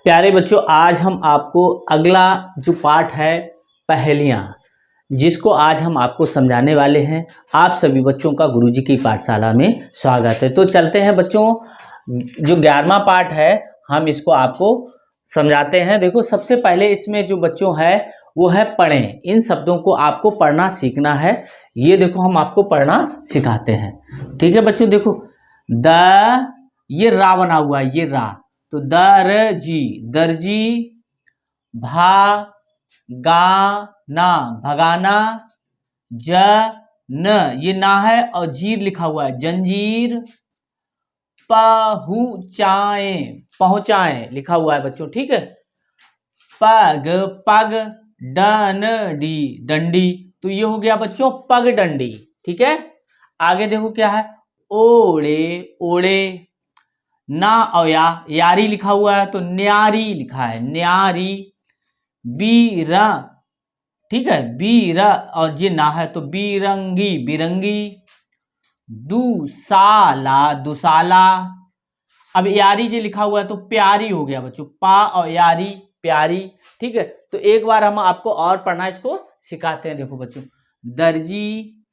प्यारे बच्चों, आज हम आपको अगला जो पाठ है पहेलियाँ, जिसको आज हम आपको समझाने वाले हैं। आप सभी बच्चों का गुरुजी की पाठशाला में स्वागत है। तो चलते हैं बच्चों, जो 11वां पाठ है हम इसको आपको समझाते हैं। देखो, सबसे पहले इसमें जो बच्चों है वो है पढ़ें। इन शब्दों को आपको पढ़ना सीखना है। ये देखो, हम आपको पढ़ना सिखाते हैं। ठीक है बच्चों, देखो ये रा बना हुआ है, ये रा। तो दर्जी, दर्जी, भागाना, भगाना, जन, ये ना है और जीर लिखा हुआ है, जंजीर, पहुंचाए, पहुंचाए लिखा हुआ है बच्चों। ठीक है, पग, पग, डंडी, डंडी। तो ये हो गया बच्चों पग डंडी। ठीक है, आगे देखो क्या है, ओड़े, ओड़े, ना और यारी लिखा हुआ है तो न्यारी लिखा है, न्यारी, बीरा। ठीक है, बीरा, और ये ना है तो बीरंगी, बिरंगी, दुसाला, दुसाला। अब यारी जी लिखा हुआ है तो प्यारी हो गया बच्चों, पा और यारी, प्यारी। ठीक है, तो एक बार हम आपको और पढ़ना इसको सिखाते हैं। देखो बच्चों, दर्जी,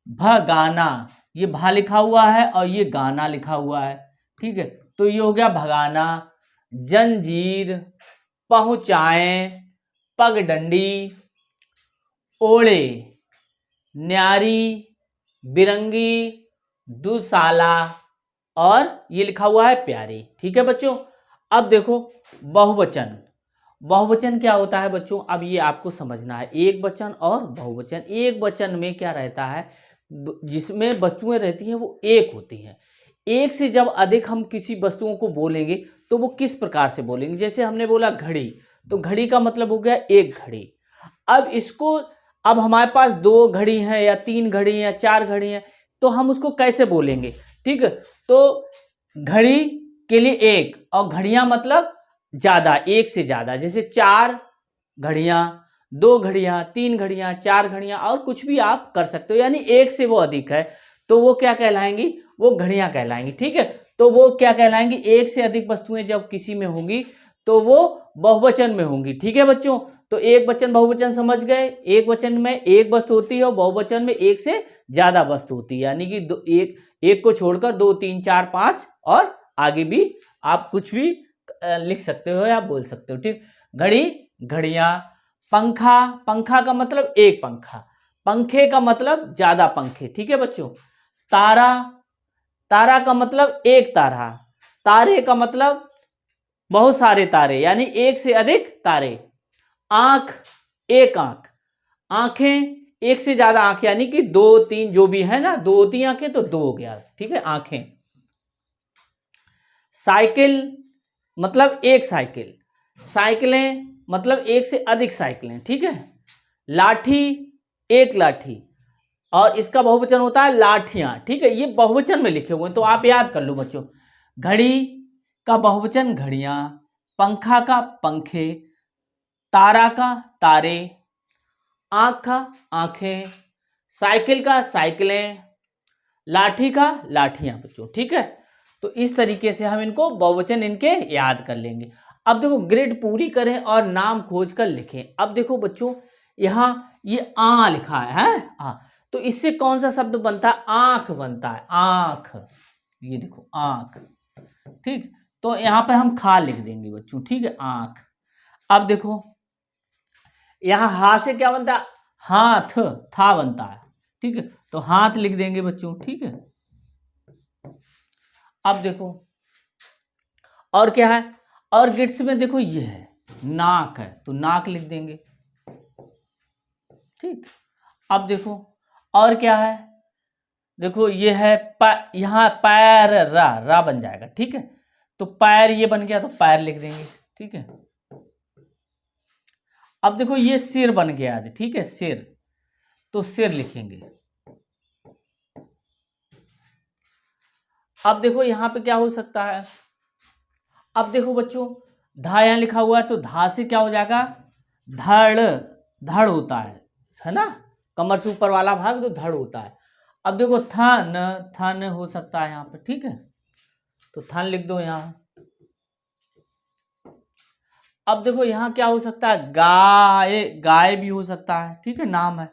भगाना, ये भा लिखा हुआ है और ये गाना लिखा हुआ है। ठीक है, तो ये हो गया भगाना। जंजीर, पहुंचाए, पगडंडी, ओले, न्यारी, बिरंगी, दुसाला, और ये लिखा हुआ है प्यारी। ठीक है बच्चों, अब देखो बहुवचन। बहुवचन क्या होता है बच्चों, अब ये आपको समझना है। एक वचन और बहुवचन। एक वचन में क्या रहता है, जिसमें वस्तुएं रहती हैं वो एक होती हैं। एक से जब अधिक हम किसी वस्तुओं को बोलेंगे तो वो किस प्रकार से बोलेंगे। जैसे हमने बोला घड़ी, तो घड़ी का मतलब हो गया एक घड़ी। अब इसको, अब हमारे पास 2 घड़ी हैं या 3 घड़ी हैं या 4 घड़ी हैं, तो हम उसको कैसे बोलेंगे। ठीक है, तो घड़ी के लिए एक, और घड़ियां मतलब ज्यादा, एक से ज्यादा। जैसे 4 घड़ियां, 2 घड़ियां, 3 घड़ियां, 4 घड़ियां, और कुछ भी आप कर सकते हो। यानी एक से वो अधिक है तो वो क्या कहलाएंगी, वो घड़ियां कहलाएंगी। ठीक है, तो वो क्या कहलाएंगी, एक से अधिक वस्तुएं जब किसी में होंगी तो वो बहुवचन में होंगी। ठीक है बच्चों, तो एक वचन बहुवचन समझ गए। एक वचन में एक वस्तु होती है और बहुवचन में एक से ज्यादा वस्तु होती है। यानी कि एक को छोड़कर 2, 3, 4, 5 और आगे भी आप कुछ भी लिख सकते हो या बोल सकते हो। ठीक, घड़ी, घड़ियां, पंखा, पंखा का मतलब एक पंखा, पंखे का मतलब ज्यादा पंखे। ठीक है बच्चों, तारा, तारा का मतलब एक तारा, तारे का मतलब बहुत सारे तारे, यानी एक से अधिक तारे। आंख, एक आंख, आंखें एक से ज्यादा आंखें, यानी कि 2, 3 जो भी है ना, 2 होती आंखें तो 2 हो गया। ठीक है, आंखें। साइकिल मतलब एक साइकिल, साइकिलें मतलब एक से अधिक साइकिलें। ठीक है, लाठी, एक लाठी, और इसका बहुवचन होता है लाठियां। ठीक है, ये बहुवचन में लिखे हुए हैं तो आप याद कर लो बच्चों। घड़ी का बहुवचन घड़ियां, पंखा का पंखे, तारा का तारे, आंख का आंखें, साइकिल का साइकिलें, लाठी का लाठियां बच्चों। ठीक है, तो इस तरीके से हम इनको बहुवचन इनके याद कर लेंगे। अब देखो, ग्रिड पूरी करें और नाम खोज कर लिखें। अब देखो बच्चों, यहां ये आ लिखा है आ, तो इससे कौन सा शब्द बनता है, आंख बनता है, आंख। ये देखो आंख। ठीक, तो यहां पे हम खा लिख देंगे बच्चों। ठीक है, आंख। अब देखो, यहां हा से क्या बनता है, हाथ, था बनता है। ठीक है, तो हाथ लिख देंगे बच्चों। ठीक है, अब देखो और क्या है, और गिट्स में देखो ये है नाक है तो नाक लिख देंगे। ठीक, अब देखो और क्या है, देखो ये है यहां पैर, रा बन जाएगा। ठीक है, तो पैर ये बन गया तो पैर लिख देंगे। ठीक है, अब देखो ये सिर बन गया। ठीक है, सिर, तो सिर लिखेंगे। अब देखो यहां पे क्या हो सकता है, अब देखो बच्चों, धा यहां लिखा हुआ है तो धा से क्या हो जाएगा, धड़, धड़ होता है ना, कमर से ऊपर वाला भाग तो धड़ होता है। अब देखो थन, थन हो सकता है यहां पे। ठीक है, तो थन लिख दो यहां। अब देखो यहाँ क्या हो सकता है, गाय, गाय भी हो सकता है, ठीक है, नाम है,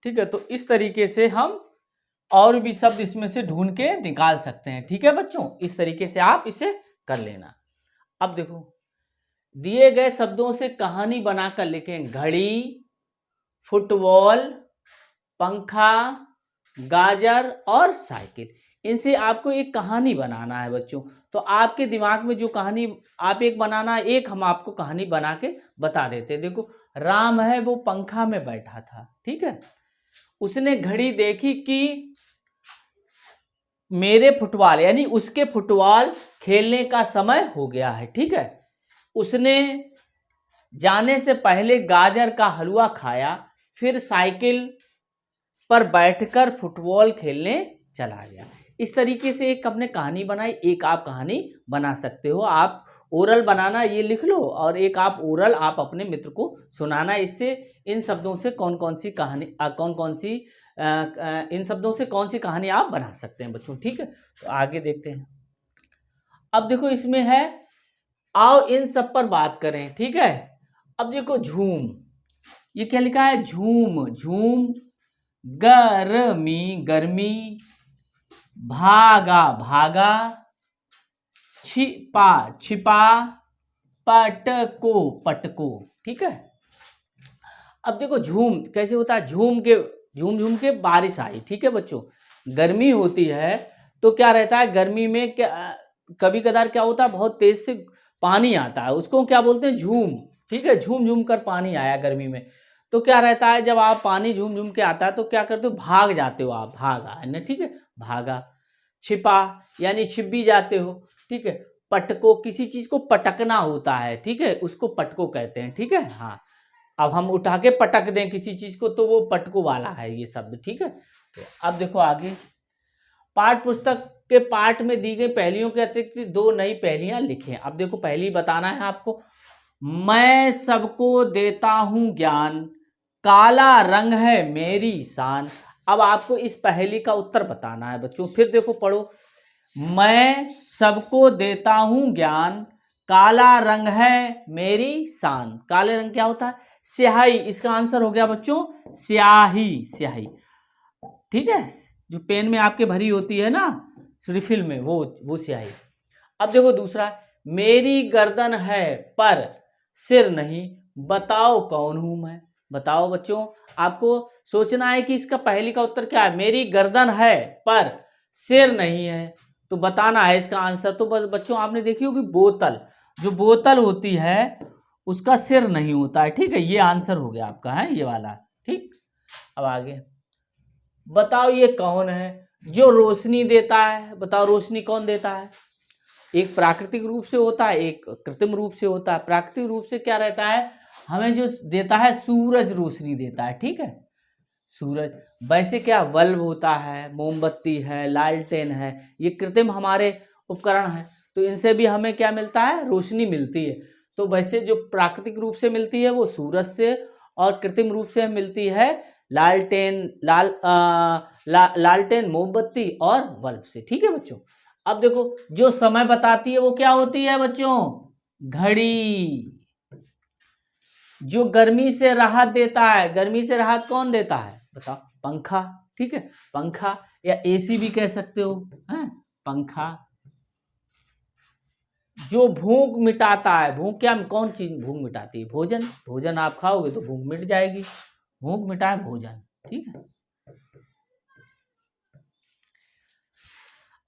ठीक है। तो इस तरीके से हम और भी शब्द इसमें से ढूंढ के निकाल सकते हैं, ठीक है बच्चों। इस तरीके से आप इसे कर लेना। अब देखो दिए गए शब्दों से कहानी बनाकर लिखें। घड़ी, फुटबॉल, पंखा, गाजर और साइकिल। इनसे आपको एक कहानी बनाना है बच्चों। तो आपके दिमाग में जो कहानी आप एक बनाना है, एक हम आपको कहानी बना के बता देते हैं। देखो राम है, वो पंखा में बैठा था, ठीक है। उसने घड़ी देखी कि मेरे फुटबॉल यानी उसके फुटबॉल खेलने का समय हो गया है, ठीक है। उसने जाने से पहले गाजर का हलवा खाया, फिर साइकिल पर बैठकर फुटबॉल खेलने चला गया। इस तरीके से एक आपने कहानी बनाई, एक आप कहानी बना सकते हो। आप ओरल बनाना ये लिख लो और एक आप ओरल आप अपने मित्र को सुनाना। इससे इन शब्दों से कौन कौन सी कहानी इन शब्दों से कौन सी कहानी आप बना सकते हैं बच्चों, ठीक है। तो आगे देखते हैं। अब देखो इसमें है, आओ इन सब पर बात करें, ठीक है। अब देखो झूम, ये क्या लिखा है, झूम, झूम, गर्मी, गर्मी, भागा, भागा, छिपा, छिपा, पटको, पटको, ठीक है। अब देखो झूम कैसे होता है, झूम के बारिश आई, ठीक है बच्चों। गर्मी होती है तो क्या रहता है, गर्मी में क्या कभी कदार क्या होता है, बहुत तेज से पानी आता है, उसको क्या बोलते हैं, झूम, ठीक है। झूम झूम कर पानी आया गर्मी में, तो क्या रहता है, जब आप पानी झूम झूम के आता है तो क्या करते हो, भाग जाते हो आप, भागा है ना, ठीक है, भागा। छिपा यानी छिप भी जाते हो, ठीक है। पटको, किसी चीज को पटकना होता है, ठीक है, उसको पटको कहते हैं, ठीक है। हाँ, अब हम उठा के पटक दें किसी चीज को तो वो पटको वाला है ये शब्द, ठीक है। तो अब देखो आगे, पाठ पुस्तक के पाठ में दी गई पहेलियों के अतिरिक्त 2 नई पहेलियां लिखें। अब देखो पहली बताना है आपको, मैं सबको देता हूं ज्ञान, काला रंग है मेरी शान। अब आपको इस पहेली का उत्तर बताना है बच्चों। फिर देखो पढ़ो, मैं सबको देता हूं ज्ञान, काला रंग है मेरी शान। काले रंग क्या होता है, स्याही। इसका आंसर हो गया बच्चों स्याही, स्याही, ठीक है। जो पेन में आपके भरी होती है ना रिफिल में, वो स्याही। अब देखो दूसरा, मेरी गर्दन है पर सिर नहीं, बताओ कौन हूं मैं। बताओ बच्चों, आपको सोचना है कि इसका पहेली का उत्तर क्या है। मेरी गर्दन है पर सिर नहीं है, तो बताना है इसका आंसर। तो बच्चों आपने देखी होगी बोतल, जो बोतल होती है उसका सिर नहीं होता है, ठीक है। ये आंसर हो गया आपका, है ये वाला, ठीक। अब आगे बताओ ये कौन है जो रोशनी देता है। बताओ रोशनी कौन देता है, एक प्राकृतिक रूप से होता है, एक कृत्रिम रूप से होता है। प्राकृतिक रूप से क्या रहता है, हमें जो देता है सूरज रोशनी देता है, ठीक है, सूरज। वैसे क्या बल्ब होता है, मोमबत्ती है, लालटेन है, ये कृत्रिम हमारे उपकरण हैं, तो इनसे भी हमें क्या मिलता है, रोशनी मिलती है। तो वैसे जो प्राकृतिक रूप से मिलती है वो सूरज से, और कृत्रिम रूप से मिलती है लालटेन, लालटेन, मोमबत्ती और बल्ब से, ठीक है बच्चों। अब देखो जो समय बताती है वो क्या होती है बच्चों, घड़ी। जो गर्मी से राहत देता है, गर्मी से राहत कौन देता है, बताओ, पंखा, ठीक है, पंखा या एसी भी कह सकते हो, है पंखा। जो भूख मिटाता है, भूख क्या, कौन चीज भूख मिटाती है, भोजन। भोजन आप खाओगे तो भूख मिट जाएगी, भूख मिटाए भोजन, ठीक है।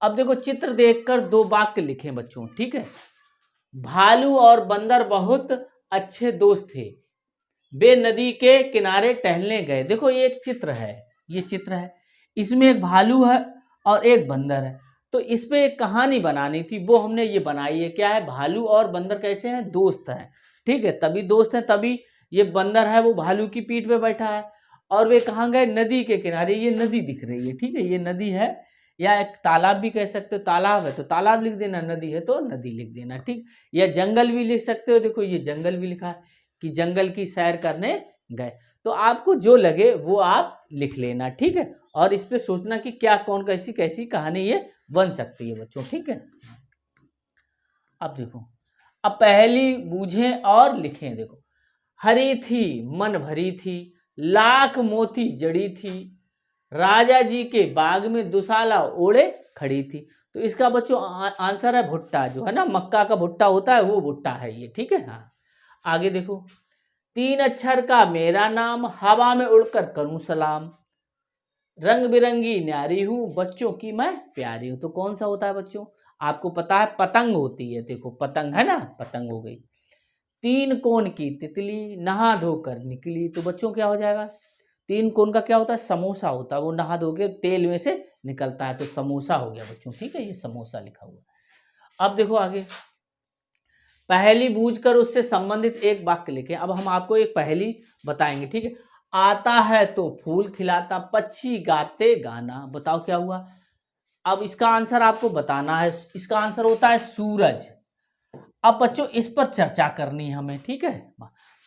अब देखो चित्र देखकर 2 वाक्य लिखें बच्चों, ठीक है। भालू और बंदर बहुत अच्छे दोस्त थे, वे नदी के किनारे टहलने गए। देखो ये एक चित्र है, ये चित्र है, इसमें एक भालू है और एक बंदर है। तो इस पे एक कहानी बनानी थी, वो हमने ये बनाई है। क्या है, भालू और बंदर कैसे हैं, दोस्त हैं, ठीक है। तभी दोस्त हैं, तभी ये बंदर है वो भालू की पीठ पे बैठा है, और वे कहाँ गए, नदी के किनारे। ये नदी दिख रही है, ठीक है, ये नदी है, या एक तालाब भी कह सकते हो, तालाब है तो तालाब लिख देना, नदी है तो नदी लिख देना, ठीक। या जंगल भी लिख सकते हो, देखो ये जंगल भी लिखा है कि जंगल की सैर करने गए। तो आपको जो लगे वो आप लिख लेना, ठीक है। और इस पे सोचना कि क्या कौन कैसी कैसी कहानी ये बन सकती है बच्चों, ठीक है। अब देखो, अब पहली बूझें और लिखें। देखो, हरी थी मन भरी थी, लाख मोती जड़ी थी, राजा जी के बाग में दुशाला ओढ़े खड़ी थी। तो इसका बच्चों आंसर है भुट्टा, जो है ना मक्का का भुट्टा होता है वो भुट्टा है ये, ठीक है। हाँ, आगे देखो, 3 अक्षर का मेरा नाम, हवा में उड़कर करूं सलाम, रंग बिरंगी न्यारी हूं, बच्चों की मैं प्यारी हूं। तो कौन सा होता है बच्चों? आपको पता है पतंग होती है। देखो पतंग है ना, पतंग हो गई। 3 कोण की तितली, नहा धोकर निकली। तो बच्चों क्या हो जाएगा? 3 कोण का क्या होता है? समोसा होता है, वो नहा धो के तेल में से निकलता है, तो समोसा हो गया बच्चों, ठीक है, ये समोसा लिखा हुआ। अब देखो आगे, पहेली बूझकर उससे संबंधित एक वाक्य लिखें। अब हम आपको एक पहेली बताएंगे, ठीक है। आता है तो फूल खिलाता, पक्षी गाते गाना। बताओ क्या हुआ? अब इसका आंसर आपको बताना है। इसका आंसर होता है सूरज। अब बच्चों इस पर चर्चा करनी है हमें, ठीक है।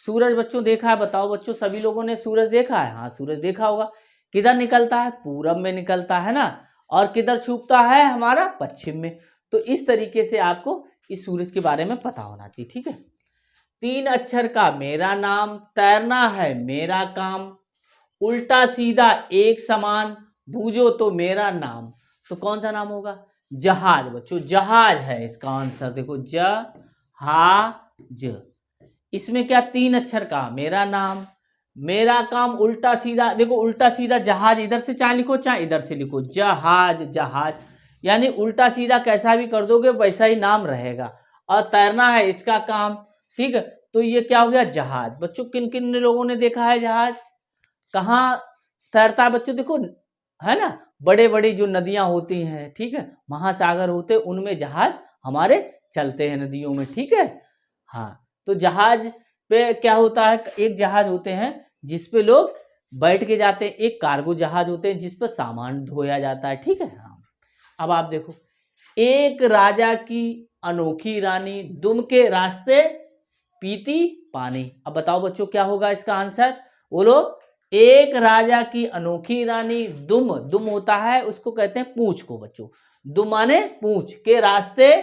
सूरज बच्चों देखा है? बताओ बच्चों, सभी लोगों ने सूरज देखा है? हाँ, सूरज देखा होगा। किधर निकलता है? पूरब में निकलता है ना, और किधर छुपता है? हमारा पश्चिम में। तो इस तरीके से आपको इस सूरज के बारे में पता होना चाहिए, ठीक है। 3 अक्षर का मेरा नाम, तैरना है मेरा काम, उल्टा सीधा एक समान, बूझो तो मेरा नाम। तो कौन सा नाम होगा? जहाज बच्चों, जहाज है इसका आंसर। देखो, जहाज। इसमें क्या 3 अक्षर का मेरा नाम, मेरा काम, उल्टा सीधा। देखो उल्टा सीधा जहाज इधर से चाहे लिखो चाहे इधर से लिखो, जहाज जहाज, यानी उल्टा सीधा कैसा भी कर दोगे वैसा ही नाम रहेगा। और तैरना है इसका काम, ठीक है। तो ये क्या हो गया? जहाज। बच्चों किन किन लोगों ने देखा है जहाज? कहाँ तैरता है बच्चों? देखो, है ना, बड़े बड़ी जो नदियां होती हैं, ठीक है, महासागर होते हैं, उनमें जहाज हमारे चलते हैं नदियों में, ठीक है। हाँ, तो जहाज पे क्या होता है? एक जहाज होते हैं जिस पे लोग बैठ के जाते हैं, एक कार्गो जहाज होते हैं जिस पर सामान ढोया जाता है, ठीक है। हाँ, अब आप देखो, एक राजा की अनोखी रानी, दुम के रास्ते पीती पानी। अब बताओ बच्चों क्या होगा इसका आंसर? बोलो। एक राजा की अनोखी रानी, दुम, दुम होता है उसको कहते हैं पूंछ को बच्चों, दुम माने पूंछ, के रास्ते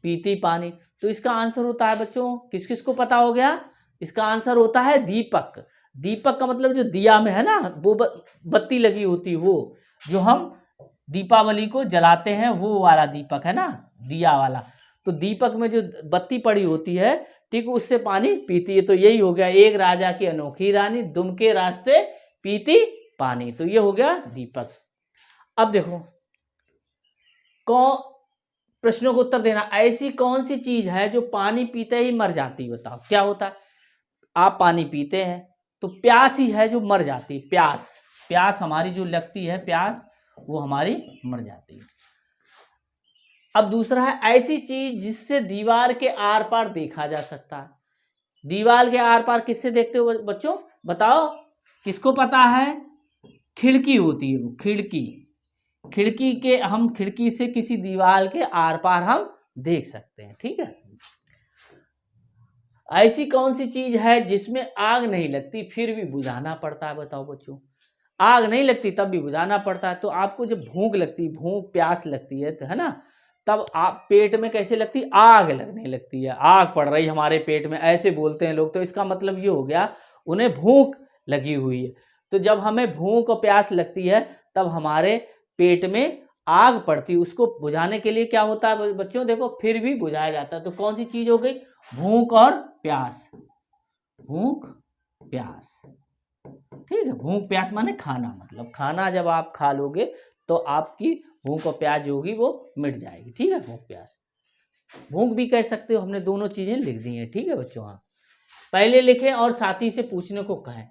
पीती पानी। तो इसका आंसर होता है बच्चों, किस किस को पता हो गया? इसका आंसर होता है दीपक। दीपक का मतलब जो दिया में है ना, वो बत्ती लगी होती है, वो जो हम दीपावली को जलाते हैं, वो वाला दीपक है ना, दिया वाला। तो दीपक में जो बत्ती पड़ी होती है, ठीक, उससे पानी पीती है। तो यही हो गया, एक राजा की अनोखी रानी, दुम के रास्ते पीती पानी। तो ये हो गया दीपक। अब देखो, प्रश्नों को उत्तर देना। ऐसी कौन सी चीज है जो पानी पीते ही मर जाती है? बताओ क्या होता है? आप पानी पीते हैं तो प्यास ही है जो मर जाती है, प्यास, प्यास हमारी जो लगती है, प्यास, वो हमारी मर जाती है। अब दूसरा है, ऐसी चीज जिससे दीवार के आर पार देखा जा सकता है। दीवार के आर पार किससे देखते हो बच्चों? बताओ, किसको पता है? खिड़की होती है वो, खिड़की। खिड़की के, हम खिड़की से किसी दीवार के आर पार हम देख सकते हैं, ठीक है। ऐसी कौन सी चीज है जिसमें आग नहीं लगती फिर भी बुझाना पड़ता है? बताओ बच्चों, आग नहीं लगती तब भी बुझाना पड़ता है। तो आपको जब भूख लगती है, भूख प्यास लगती है, तो है ना, तब आप पेट में कैसे लगती? आग लगने लगती है, आग पड़ रही हमारे पेट में, ऐसे बोलते हैं लोग। तो इसका मतलब ये हो गया, उन्हें भूख लगी हुई है। तो जब हमें भूख और प्यास लगती है तब हमारे पेट में आग पड़ती है, उसको बुझाने के लिए क्या होता है बच्चों? देखो, फिर भी बुझाया जाता है। तो कौन सी चीज हो गई? भूख और प्यास, भूख प्यास, ठीक है। भूख प्यास माने खाना, मतलब खाना जब आप खा लोगे तो आपकी भूख और प्यास जो होगी वो मिट जाएगी, ठीक है। भूख प्यास, भूख भी कह सकते हो, हमने दोनों चीजें लिख दी हैं, ठीक है बच्चों। हाँ, पहले लिखें और साथी से पूछने को कहें।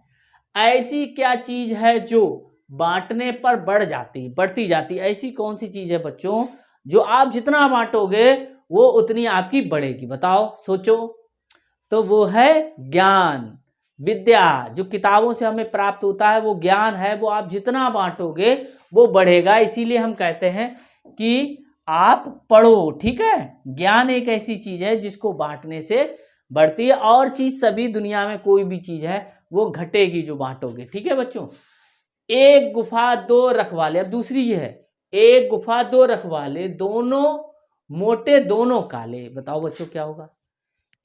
ऐसी क्या चीज है जो बांटने पर बढ़ती जाती? ऐसी कौन सी चीज है बच्चों जो आप जितना बांटोगे वो उतनी आपकी बढ़ेगी? बताओ, सोचो। तो वो है ज्ञान, विद्या। जो किताबों से हमें प्राप्त होता है वो ज्ञान है, वो आप जितना बांटोगे वो बढ़ेगा। इसीलिए हम कहते हैं कि आप पढ़ो, ठीक है। ज्ञान एक ऐसी चीज है जिसको बांटने से बढ़ती है, और चीज सभी दुनिया में कोई भी चीज है वो घटेगी जो बांटोगे, ठीक है बच्चों। एक गुफा दो रखवाले, अब दूसरी ये है, एक गुफा दो रखवाले, दोनों मोटे दोनों काले। बताओ बच्चों क्या होगा?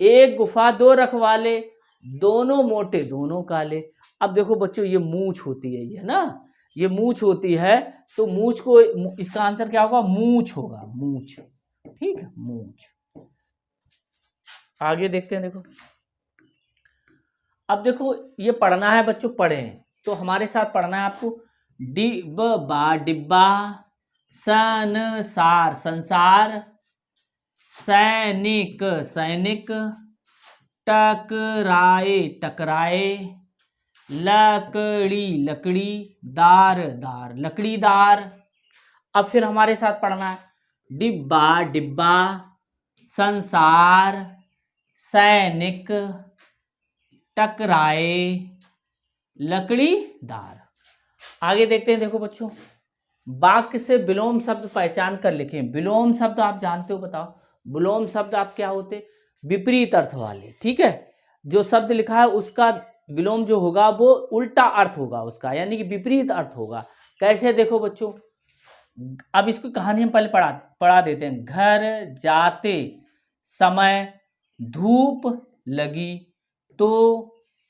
एक गुफा दो रखवाले, दोनों मोटे दोनों काले। अब देखो बच्चों ये मूंछ होती है, ये ना, ये मूंछ होती है, तो मूंछ को, इसका आंसर क्या होगा, मूंछ होगा, मूंछ। ठीक है, मूंछ। आगे देखते हैं, देखो अब देखो ये पढ़ना है बच्चों, पढ़े तो हमारे साथ पढ़ना है आपको। डिब्बा डिब्बा, संसार संसार, सैनिक सैनिक, टकराए टकराए, लकड़ी लकड़ी, दार दार, लकड़ी दार। अब फिर हमारे साथ पढ़ना है, डिब्बा डिब्बा, संसार, सैनिक, टकराए, लकड़ी दार। आगे देखते हैं, देखो बच्चों, वाक्य से विलोम शब्द पहचान कर लिखें। विलोम शब्द आप जानते हो, बताओ विलोम शब्द आप क्या होते, विपरीत अर्थ वाले। ठीक है, जो शब्द लिखा है उसका विलोम जो होगा वो उल्टा अर्थ होगा उसका, यानी कि विपरीत अर्थ होगा। कैसे, देखो बच्चों, अब इसको कहानी हम पहले पढ़ा देते हैं। घर जाते समय धूप लगी तो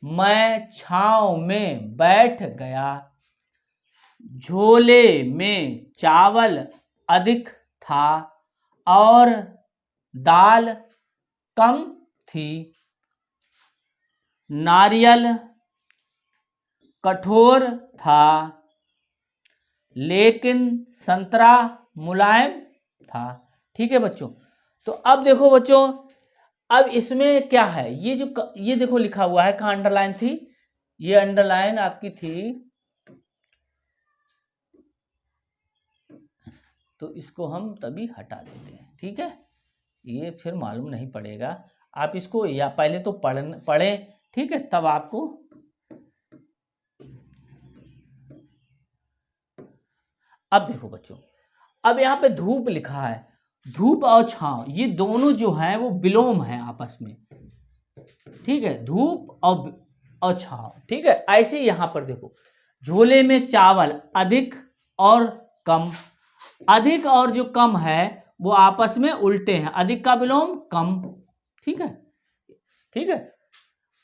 मैं छांव में बैठ गया, झोले में चावल अधिक था और दाल कम थी, नारियल कठोर था लेकिन संतरा मुलायम था। ठीक है बच्चों, तो अब देखो बच्चों, अब इसमें क्या है, ये जो ये देखो लिखा हुआ है, कहाँ अंडरलाइन थी, ये अंडरलाइन आपकी थी, तो इसको हम तभी हटा देते हैं। ठीक है, ये फिर मालूम नहीं पड़ेगा, आप इसको या पहले तो पढ़े, ठीक है, तब आपको। अब देखो बच्चों, अब यहाँ पे धूप लिखा है, धूप और छांव ये दोनों जो है वो विलोम है आपस में। ठीक है, धूप और छांव। ठीक है, ऐसे यहाँ पर देखो, झोले में चावल अधिक और कम, अधिक और जो कम है वो आपस में उल्टे हैं, अधिक का विलोम कम। ठीक है, ठीक है।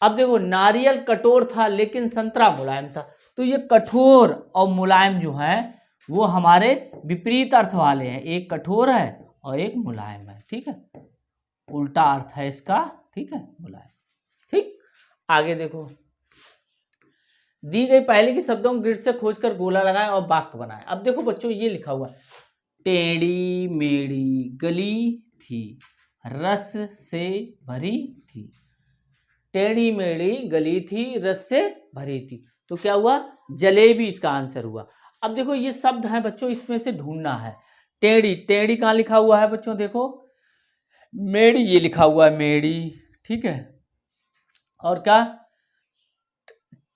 अब देखो, नारियल कठोर था लेकिन संतरा मुलायम था, तो ये कठोर और मुलायम जो है वो हमारे विपरीत अर्थ वाले हैं, एक कठोर है और एक मुलायम है। ठीक है, उल्टा अर्थ है इसका। ठीक है, मुलायम। ठीक, आगे देखो, दी गई पहले के शब्दों को ग्रिड से खोजकर गोला लगाएं और वाक्य बनाएं। अब देखो बच्चों, ये लिखा हुआ है, टेढ़ी मेढ़ी गली थी, रस से भरी थी, टेढ़ी मेढ़ी गली थी, रस से भरी थी, तो क्या हुआ, जलेबी इसका आंसर हुआ। अब देखो ये शब्द है बच्चों, इसमें से ढूंढना है। टेढ़ी, टेढ़ी कहाँ लिखा हुआ है बच्चों, देखो मेढ़ी ये लिखा हुआ है, मेढ़ी। ठीक है, और क्या,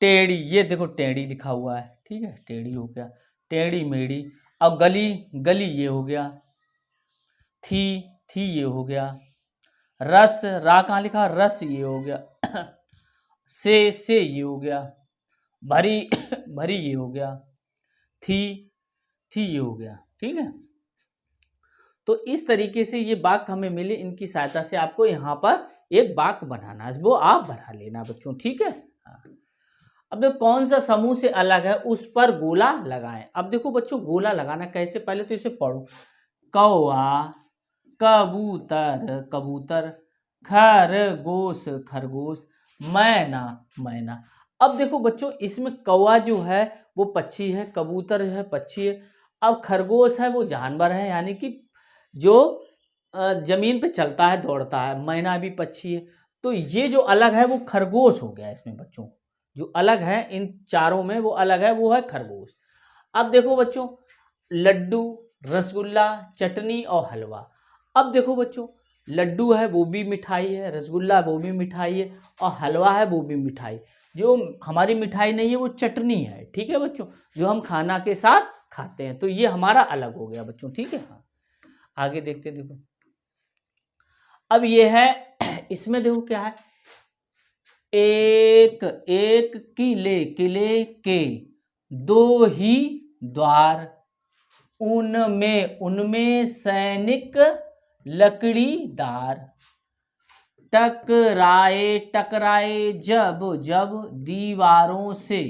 टेढ़ी, ये देखो टेढ़ी लिखा हुआ है। ठीक है, टेढ़ी हो गया, टेढ़ी मेढ़ी। अब गली, गली ये हो गया, थी ये हो गया, रस, रा कहाँ लिखा, रस ये हो गया, से ये हो गया, भरी भरी ये हो गया, थी ये हो गया। ठीक है, तो इस तरीके से ये वाक्य हमें मिले, इनकी सहायता से आपको यहाँ पर एक वाक्य बनाना है, वो आप बना लेना बच्चों। ठीक है, अब देखो कौन सा समूह से अलग है उस पर गोला लगाएं। अब देखो बच्चों, गोला लगाना कैसे, पहले तो इसे पढ़ो, कौआ, कबूतर कबूतर, खरगोश खरगोश, मैना मैना। अब देखो बच्चों, इसमें कौआ जो है वो पक्षी है, कबूतर जो है पक्षी है, अब खरगोश है वो जानवर है, यानी कि जो जमीन पे चलता है दौड़ता है, मैना भी पक्षी है, तो ये जो अलग है वो खरगोश हो गया इसमें बच्चों, जो अलग है इन चारों में वो अलग है, वो है खरगोश। अब देखो बच्चों, लड्डू, रसगुल्ला, चटनी और हलवा। अब देखो बच्चों, लड्डू है वो भी मिठाई है, रसगुल्ला वो भी मिठाई है, और हलवा है वो भी मिठाई। जो हमारी मिठाई नहीं है वो चटनी है। ठीक है बच्चों, जो हम खाना के साथ खाते हैं, तो ये हमारा अलग हो गया बच्चों। ठीक है, हाँ, आगे देखते हैं, देखो अब ये है, इसमें देखो क्या है, एक एक किले के दो ही द्वार, उनमें सैनिक लकड़ीदार, टकराए टकराए जब जब दीवारों से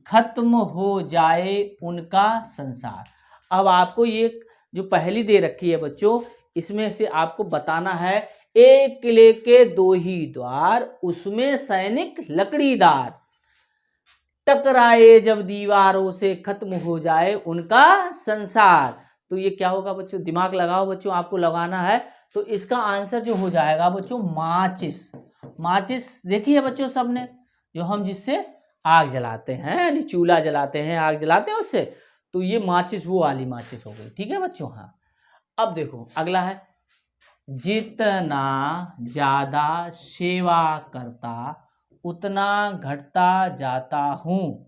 खत्म हो जाए उनका संसार। अब आपको ये जो पहली दे रखी है बच्चों, इसमें से आपको बताना है एक किले के दो ही द्वार, उसमें सैनिक लकड़ीदार, टकराए जब दीवारों से खत्म हो जाए उनका संसार। तो ये क्या होगा बच्चों, दिमाग लगाओ बच्चों, आपको लगाना है। तो इसका आंसर जो हो जाएगा बच्चों माचिस। माचिस देखी है बच्चों सबने, जो हम जिससे आग जलाते हैं, यानी चूल्हा जलाते हैं, आग जलाते हैं उससे। तो ये माचिस वो वाली माचिस हो गई, ठीक है बच्चों। हाँ, अब देखो अगला है, जितना ज्यादा सेवा करता उतना घटता जाता हूं,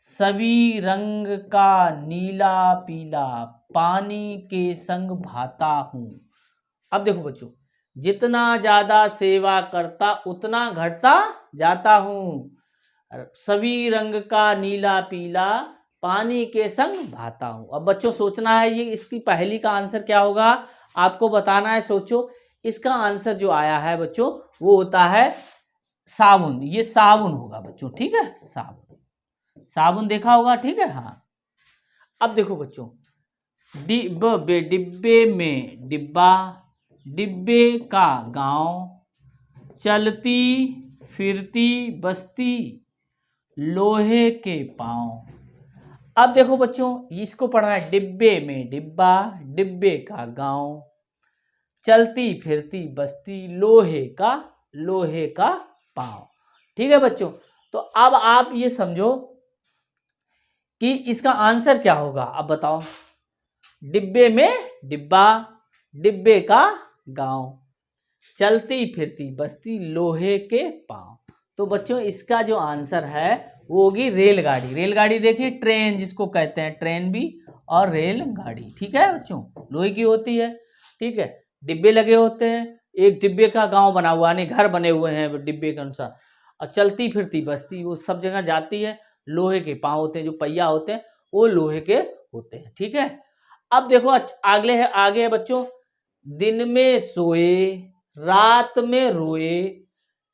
सभी रंग का नीला पीला पानी के संग भाता हूं। अब देखो बच्चों, जितना ज्यादा सेवा करता उतना घटता जाता हूं, सभी रंग का नीला पीला पानी के संग भाता हूं। अब बच्चों सोचना है, ये इसकी पहली का आंसर क्या होगा आपको बताना है। सोचो, इसका आंसर जो आया है बच्चों वो होता है साबुन। ये साबुन होगा बच्चों, ठीक है, साबुन। साबुन देखा होगा, ठीक है। हाँ, अब देखो बच्चों, डिब्बे में डिब्बा, डिब्बे का गांव, चलती फिरती बस्ती, लोहे के पांव। अब देखो बच्चों, इसको पढ़ना है, डिब्बे में डिब्बा, डिब्बे का गांव, चलती फिरती बस्ती, लोहे का पांव। ठीक है बच्चों। तो अब आप ये समझो कि इसका आंसर क्या होगा। अब बताओ, डिब्बे में डिब्बा, डिब्बे का गांव, चलती फिरती बस्ती, लोहे के पांव। तो बच्चों इसका जो आंसर है वो होगी रेलगाड़ी। रेलगाड़ी देखिए, ट्रेन जिसको कहते हैं, ट्रेन भी और रेलगाड़ी, ठीक है बच्चों, लोहे की होती है। ठीक है, डिब्बे लगे होते हैं, एक डिब्बे का गांव बना हुआ, यानी घर बने हुए हैं डिब्बे के अनुसार। और चलती फिरती बस्ती, वो सब जगह जाती है, लोहे के पांव होते हैं, जो पहिया होते हैं वो लोहे के होते हैं। ठीक है, अब देखो आगे है बच्चों, दिन में सोए रात में रोए,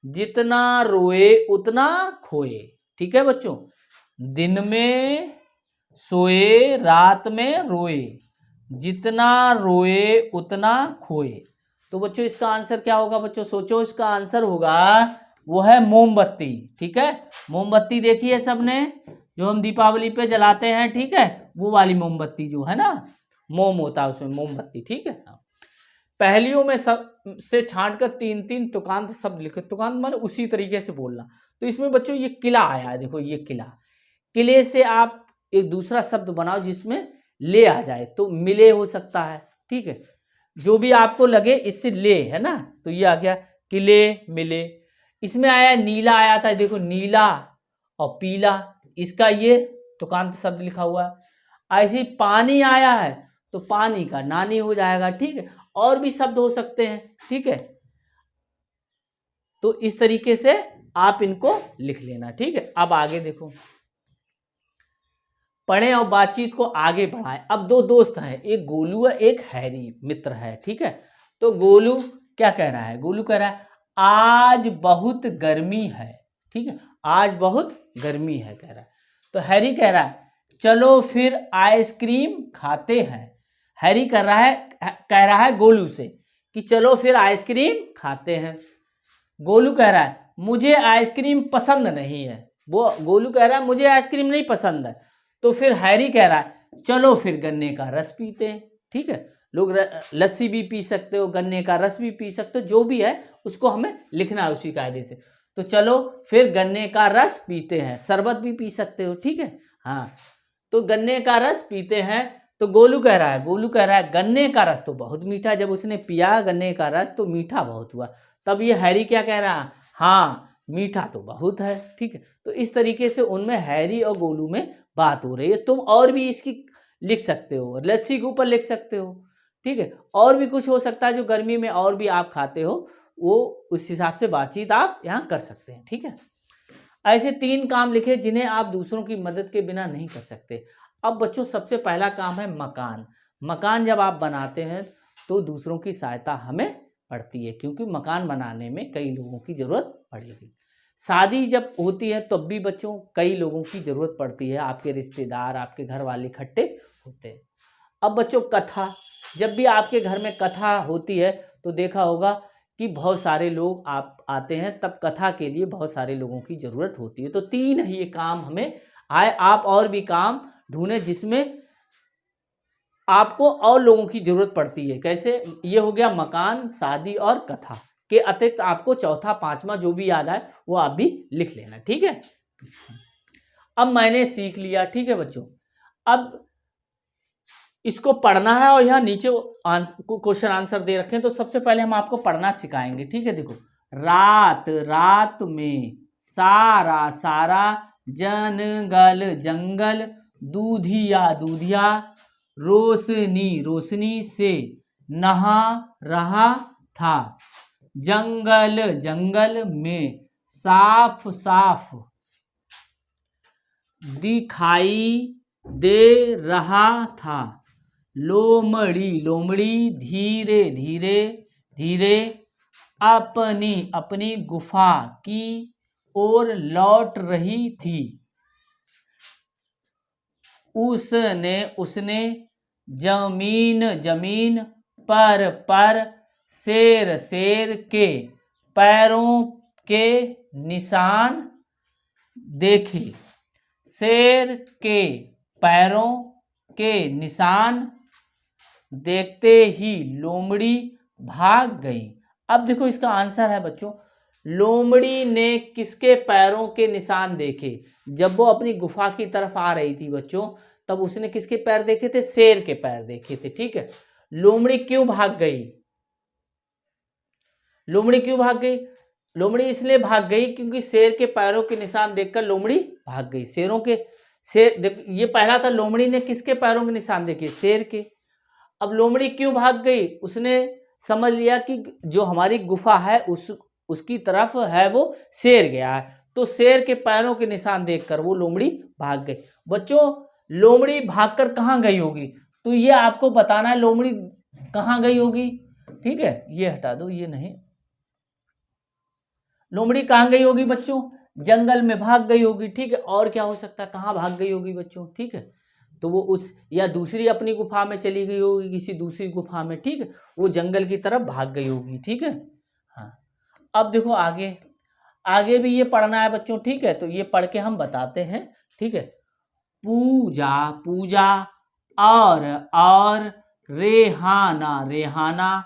जितना रोए उतना खोए। ठीक है बच्चों, दिन में सोए रात में रोए, जितना रोए उतना खोए। तो बच्चों इसका आंसर क्या होगा बच्चों, सोचो। इसका आंसर होगा वो है मोमबत्ती। ठीक है, मोमबत्ती देखी है सबने, जो हम दीपावली पे जलाते हैं, ठीक है, वो वाली मोमबत्ती जो है ना, मोम होता है उसमें, मोमबत्ती। ठीक है, पहलियों में सब से छांट कर 3-3 तुकांत शब्द लिखे। तुकांत माने उसी तरीके से बोलना। तो इसमें बच्चों ये किला आया है, देखो ये किला, किले से आप एक दूसरा शब्द बनाओ जिसमें ले आ जाए, तो मिले हो सकता है। ठीक है, जो भी आपको लगे इससे ले, है ना, तो ये आ गया किले मिले। इसमें आया नीला, आया था, देखो नीला और पीला, इसका ये तुकांत शब्द लिखा हुआ है। ऐसे ही पानी आया है तो पानी का नानी हो जाएगा। ठीक है, और भी शब्द हो सकते हैं। ठीक है, तो इस तरीके से आप इनको लिख लेना। ठीक है, अब आगे देखो, पढ़ें और बातचीत को आगे बढ़ाएं। अब दो दोस्त हैं, एक गोलू है एक हैरी, मित्र है। ठीक है, तो गोलू क्या कह रहा है, गोलू कह रहा है आज बहुत गर्मी है। ठीक है, आज बहुत गर्मी है कह रहा है। तो हैरी कह रहा है चलो फिर आइसक्रीम खाते हैं। हैरी कह रहा है गोलू से कि चलो फिर आइसक्रीम खाते हैं। गोलू कह रहा है मुझे आइसक्रीम पसंद नहीं है। वो गोलू कह रहा है मुझे आइसक्रीम नहीं पसंद है। तो फिर हैरी कह रहा है चलो फिर गन्ने का रस पीते हैं। ठीक है, लोग लस्सी भी पी सकते हो, गन्ने का रस भी पी सकते हो, जो भी है उसको हमें लिखना है उसी कायदे से। तो चलो फिर गन्ने का रस पीते हैं, शरबत भी पी सकते हो। ठीक है, हाँ, तो गन्ने का रस पीते हैं। तो गोलू कह रहा है गन्ने का रस तो बहुत मीठा, जब उसने पिया गन्ने का रस तो मीठा बहुत हुआ। तब ये हैरी क्या कह रहा है, हाँ मीठा तो बहुत है। ठीक है, तो इस तरीके से उनमें हैरी और गोलू में बात हो रही है। तुम और भी इसकी लिख सकते हो, लस्सी के ऊपर लिख सकते हो। ठीक है, और भी कुछ हो सकता है जो गर्मी में और भी आप खाते हो, वो उस हिसाब से बातचीत आप यहाँ कर सकते हैं। ठीक है, ऐसे 3 काम लिखे जिन्हें आप दूसरों की मदद के बिना नहीं कर सकते। अब बच्चों सबसे पहला काम है मकान। मकान जब आप बनाते हैं तो दूसरों की सहायता हमें पड़ती है, क्योंकि मकान बनाने में कई लोगों की ज़रूरत पड़ेगी। शादी जब होती है तब भी बच्चों कई लोगों की ज़रूरत पड़ती है, आपके रिश्तेदार, आपके घर वाले इकट्ठे होते हैं। अब बच्चों कथा, जब भी आपके घर में कथा होती है तो देखा होगा कि बहुत सारे लोग आप आते हैं, तब कथा के लिए बहुत सारे लोगों की ज़रूरत होती है। तो 3 ही ये काम हमें आए, आप और भी काम ढूंढें जिसमें आपको और लोगों की ज़रूरत पड़ती है। कैसे? ये हो गया मकान, शादी और कथा के अतिरिक्त आपको चौथा, पांचवा जो भी याद आए वो आप भी लिख लेना, ठीक है। अब मैंने सीख लिया, ठीक है बच्चों। अब इसको पढ़ना है और यहाँ नीचे क्वेश्चन आंसर दे रखे हैं, तो सबसे पहले हम आपको पढ़ना सिखाएंगे, ठीक है। देखो, रात रात में, सारा सारा, जंगल जंगल, दूधिया दूधिया, रोशनी रोशनी से नहा रहा था, जंगल जंगल में, साफ साफ दिखाई दे रहा था, लोमड़ी लोमड़ी धीरे धीरे धीरे अपनी अपनी गुफा की ओर लौट रही थी, उसने उसने जमीन जमीन पर शेर शेर के पैरों के निशान देखे, शेर के पैरों के निशान देखते ही लोमड़ी भाग गई। अब देखो इसका आंसर है बच्चों, लोमड़ी ने किसके पैरों के निशान देखे? जब वो अपनी गुफा की तरफ आ रही थी बच्चों, तब उसने किसके पैर देखे थे? शेर के पैर देखे थे, ठीक है। लोमड़ी क्यों भाग गई? लोमड़ी क्यों भाग गई? लोमड़ी इसलिए भाग गई क्योंकि शेर के पैरों के निशान देखकर लोमड़ी भाग गई। शेर ये पहला था, लोमड़ी ने किसके पैरों के निशान देखे? शेर के। अब लोमड़ी क्यों भाग गई? उसने समझ लिया कि जो हमारी गुफा है उसकी तरफ है वो शेर गया है, तो शेर के पैरों के निशान देखकर वो लोमड़ी भाग गई। बच्चों, लोमड़ी भागकर कहाँ गई होगी? तो ये आपको बताना है, लोमड़ी कहाँ गई होगी, ठीक है। ये हटा दो, ये नहीं। लोमड़ी कहाँ गई होगी बच्चों? जंगल में भाग गई होगी, ठीक है। और क्या हो सकता है, कहाँ भाग गई होगी बच्चों, ठीक है। तो वो उस या दूसरी अपनी गुफा में चली गई होगी, किसी दूसरी गुफा में, ठीक है। वो जंगल की तरफ भाग गई होगी, ठीक है। हाँ, अब देखो आगे, आगे भी ये पढ़ना है बच्चों, ठीक है। तो ये पढ़ के हम बताते हैं, ठीक है। पूजा पूजा और रेहाना रेहाना,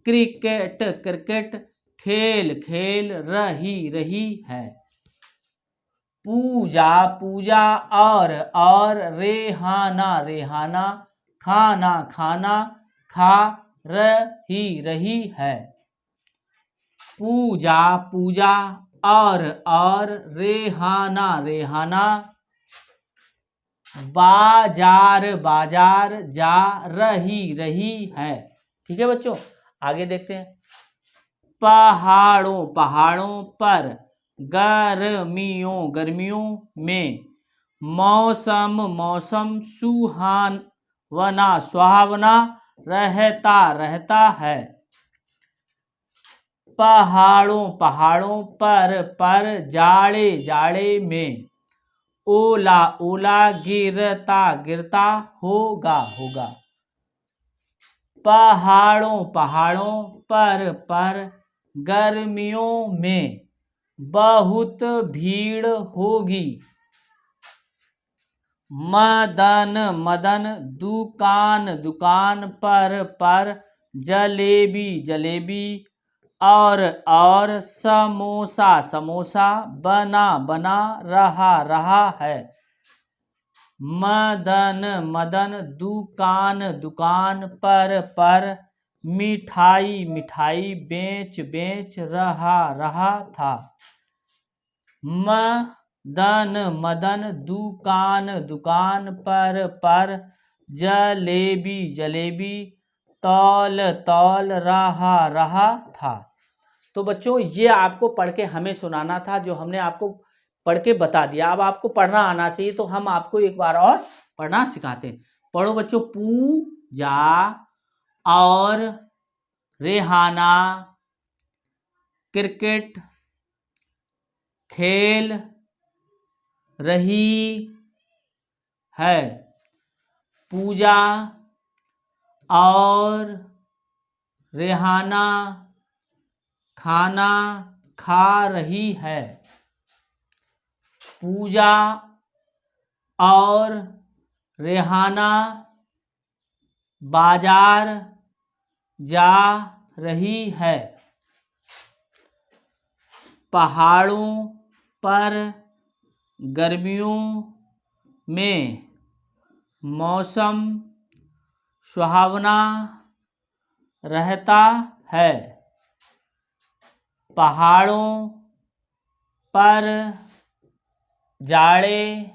क्रिकेट क्रिकेट, खेल खेल रही है, पूजा पूजा और रेहाना रेहाना, खाना खाना खा रही है, पूजा पूजा और रेहाना रेहाना, बाजार बाजार जा रही है, ठीक है बच्चों। आगे देखते हैं। पहाड़ों पहाड़ों पर, गर्मियों में, मौसम सुहावना रहता है, पहाड़ों पर जाड़े में, ओला गिरता होगा, पहाड़ों पर गर्मियों में बहुत भीड़ होगी, मदन दुकान पर जलेबी और समोसा बना रहा है, मदन दुकान पर मिठाई बेच रहा था, मदन दुकान पर जलेबी तौल रहा था। तो बच्चों, ये आपको पढ़ के हमें सुनाना था, जो हमने आपको पढ़ के बता दिया। अब आपको पढ़ना आना चाहिए, तो हम आपको एक बार और पढ़ना सिखाते हैं। पढ़ो बच्चों। पूजा और रेहाना क्रिकेट खेल रही है। पूजा और रेहाना खाना खा रही है। पूजा और रेहाना बाजार जा रही है। पहाड़ों पर गर्मियों में मौसम सुहावना रहता है। पहाड़ों पर जाड़े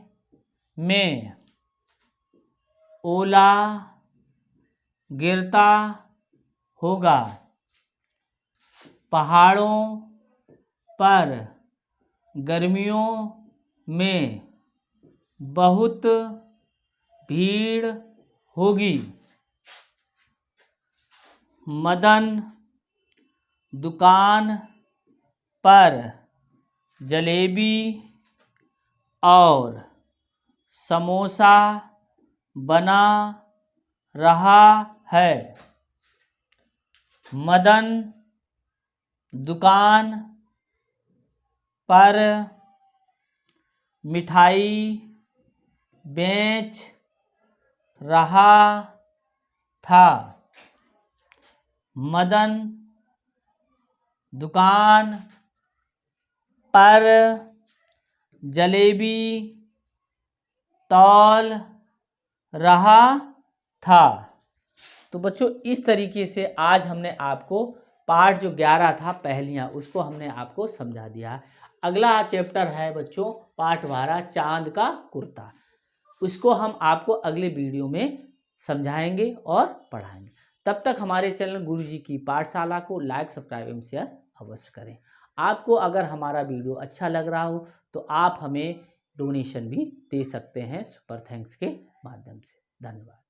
में ओला गिरता होगा। पहाड़ों पर गर्मियों में बहुत भीड़ होगी। मदन दुकान पर जलेबी और समोसा बना रहा है। मदन दुकान पर मिठाई बेच रहा था। मदन दुकान पर जलेबी तौल रहा था। तो बच्चों इस तरीके से आज हमने आपको पाठ जो 11 था पहेलियाँ उसको हमने आपको समझा दिया। अगला चैप्टर है बच्चों पाठ 12 चांद का कुर्ता। उसको हम आपको अगले वीडियो में समझाएंगे और पढ़ाएंगे। तब तक हमारे चैनल गुरुजी की पाठशाला को लाइक सब्सक्राइब एवं शेयर अवश्य करें। आपको अगर हमारा वीडियो अच्छा लग रहा हो तो आप हमें डोनेशन भी दे सकते हैं सुपर थैंक्स के माध्यम से। धन्यवाद।